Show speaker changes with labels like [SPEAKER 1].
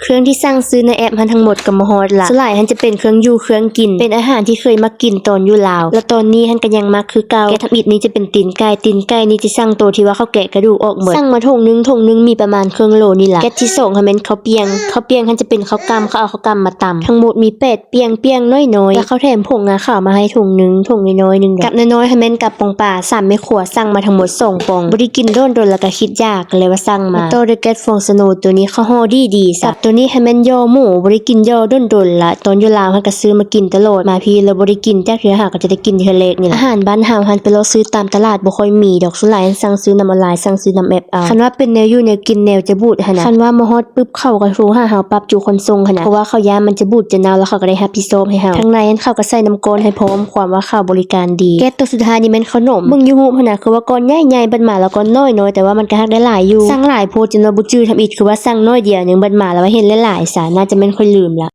[SPEAKER 1] เครื่องที่สั่งซื้อในแอปหันทั้งหมดก็มาฮอดละสลายหันจะเป็นเครื่องอยู่เครื่องกินเป็นอาหารที่เคยมากินตอนอยู่ลาวแล้วตอนนี้หันก็ยังมาคือเก่าแกทำอิดนี้จะเป็นตีนไก่นี่จะสั่งตัวที่ว่าเขาแกะกระดูกออกหมดสั่งมาถุงนึงมีประมาณครึ่งโลนี่ล่ะแกะที่2หันเป็นข้าวเปียงหันจะเป็นข้าวกำเขาเอาข้าวกำมาตำทั้งหมดมี8เปียงน้อยๆแล้วเขาแถมผงงาขาวมาให้ถุงน้อยๆนึงกับน้อยๆหันเป็นกับปองป่า3ไม่ขวดสั่งมาทั้งหมด2ปองบ่ได้กินโดนแล้วก็คิดยากเลยว่าสั่งมาโตด้วยแก๊สฟองสโนตัวนี้เขาห่อดีสับตัวนี้ให้มันย่อหมูบ่ได้กินย่อดนละตอนอยู่ลาวหันก็ซื้อมากินตลอดมาพี่แล้วบ่ได้กินจักเทื่อหาก็จะได้กินเทื่อเล็กนี่ล่ะอาหารบ้านเฮาหันไปรอซื้อตามตลาดบ่ค่อยมีดอกสุหลายสั่งซื้อนำออนไลน์สั่งซื้อนำแอปเอาคันว่าเป็นแนวอยู่แนวกินแนวจะบูดหั่นน่ะคันว่ามาฮอดปึ๊บเข้าก็โทรหาเฮาปรับจูคนส่งหั่นน่ะเพราะว่าเขาย่านมันจะบูดจะเน่าแล้วเขาก็ได้รับผิดชอบให้เฮาข้างในเขาก็ใส่น้ำก้อนให้พร้อมความว่าเขาบริการดีแก๊สตัวสุดท้ายนี่แม่นขนมมึงอยู่ฮู้หั่นน่ะคือว่าก้อนใหญ่ๆบัดมาแล้วก้อนน้อยแต่ว่ามันก็ฮักได้หลายอยู่สั่งหลายโพดจนว่าบ่จื้อทำอีกคือว่าสั่งน้อยเดียวนึงบัดมาแล้วว่าเห็นหลายๆซะน่าจะแม่นค่อยลืมละ